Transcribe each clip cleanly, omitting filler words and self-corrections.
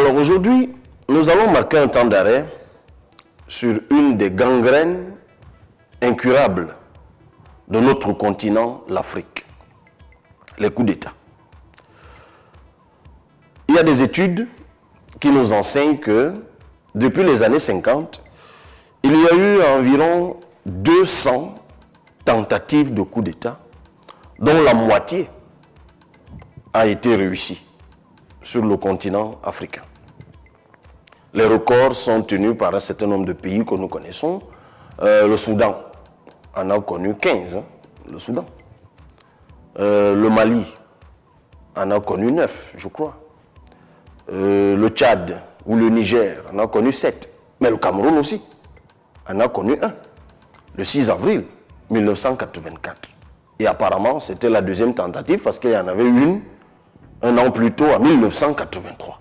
Alors aujourd'hui, nous allons marquer un temps d'arrêt sur une des gangrènes incurables de notre continent, l'Afrique, les coups d'État. Il y a des études qui nous enseignent que depuis les années 50, il y a eu environ 200 tentatives de coups d'État, dont la moitié a été réussie sur le continent africain. Les records sont tenus par un certain nombre de pays que nous connaissons. Le Soudan en a connu 15, le Soudan. Le Mali en a connu 9, je crois. Le Tchad ou le Niger en a connu 7. Mais le Cameroun aussi en a connu 1. Le 6 avril 1984. Et apparemment, c'était la deuxième tentative parce qu'il y en avait une un an plus tôt, en 1983.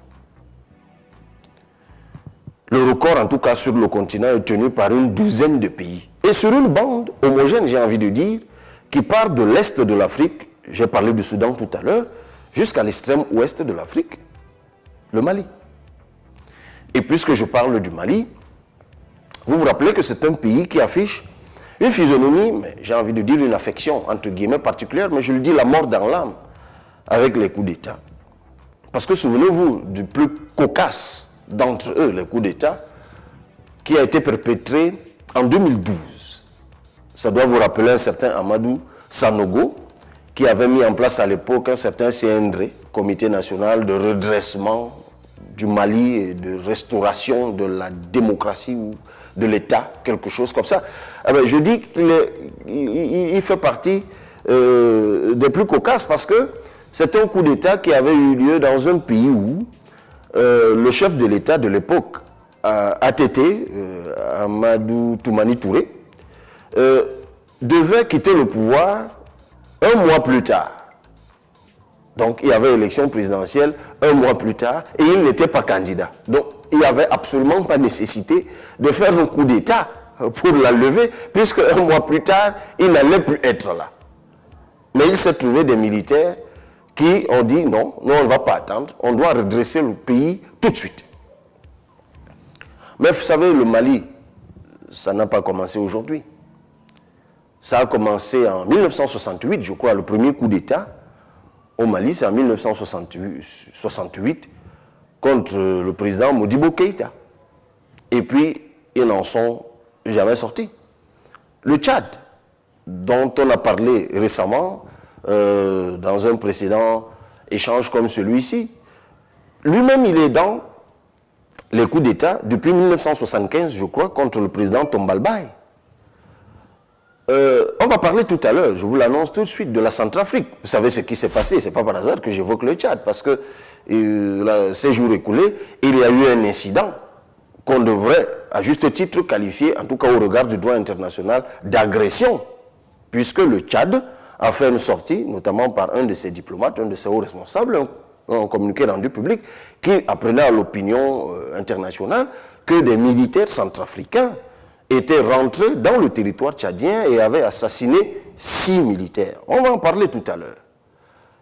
Le record, en tout cas sur le continent, est tenu par une douzaine de pays. Et sur une bande homogène, j'ai envie de dire, qui part de l'est de l'Afrique, j'ai parlé du Soudan tout à l'heure, jusqu'à l'extrême ouest de l'Afrique, le Mali. Et puisque je parle du Mali, vous vous rappelez que c'est un pays qui affiche une physionomie, mais j'ai envie de dire une affection, entre guillemets, particulière, mais je le dis, la mort dans l'âme, avec les coups d'État. Parce que souvenez-vous du plus cocasse d'entre eux, les coups d'État, qui a été perpétré en 2012. Ça doit vous rappeler un certain Amadou Sanogo, qui avait mis en place à l'époque un certain CNRE, Comité national de redressement du Mali et de restauration de la démocratie ou de l'État, quelque chose comme ça. Alors, je dis qu'il fait partie des plus cocasses parce que c'est un coup d'État qui avait eu lieu dans un pays où le chef de l'État de l'époque, ATT, Amadou Toumani Touré, devait quitter le pouvoir un mois plus tard. Donc il y avait élection présidentielle un mois plus tard et il n'était pas candidat. Donc il n'y avait absolument pas nécessité de faire un coup d'État pour la lever, puisque un mois plus tard, il n'allait plus être là. Mais il s'est trouvé des militaires qui ont dit non, nous on ne va pas attendre, on doit redresser le pays tout de suite. Mais vous savez, le Mali, ça n'a pas commencé aujourd'hui. Ça a commencé en 1968, je crois, le premier coup d'État au Mali, c'est en 1968 contre le président Modibo Keïta. Et puis, ils n'en sont jamais sortis. Le Tchad, dont on a parlé récemment, dans un précédent échange comme celui-ci, lui-même il est dans les coups d'État depuis 1975, je crois, contre le président Tombalbaye. On va parler tout à l'heure, je vous l'annonce tout de suite, de la Centrafrique. Vous savez ce qui s'est passé, ce n'est pas par hasard que j'évoque le Tchad, parce que ces jours écoulés, il y a eu un incident qu'on devrait, à juste titre, qualifier, en tout cas au regard du droit international, d'agression, puisque le Tchad a fait une sortie, notamment par un de ses diplomates, un de ses hauts responsables, un communiqué rendu public, qui apprenait à l'opinion internationale que des militaires centrafricains étaient rentrés dans le territoire tchadien et avaient assassiné 6 militaires. On va en parler tout à l'heure.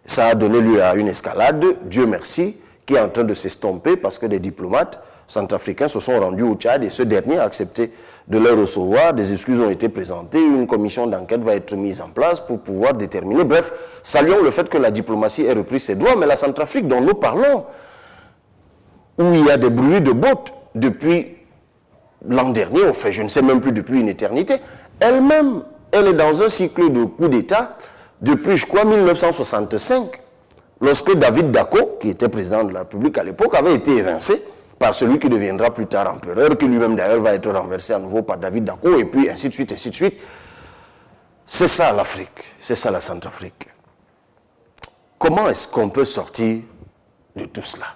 Ça a donné lieu à une escalade, Dieu merci, qui est en train de s'estomper parce que des diplomates centrafricains se sont rendus au Tchad et ce dernier a accepté de les recevoir. Des excuses ont été présentées, une commission d'enquête va être mise en place pour pouvoir déterminer. Bref, saluons le fait que la diplomatie ait repris ses droits, mais la Centrafrique dont nous parlons, où il y a des bruits de bottes depuis l'an dernier, enfin je ne sais même plus depuis une éternité, elle-même, elle est dans un cycle de coups d'État depuis, je crois, 1965, lorsque David Dacko, qui était président de la République à l'époque, avait été évincé par celui qui deviendra plus tard empereur, qui lui-même d'ailleurs va être renversé à nouveau par David Dacko, et puis ainsi de suite, ainsi de suite. C'est ça l'Afrique, c'est ça la Centrafrique. Comment est-ce qu'on peut sortir de tout cela?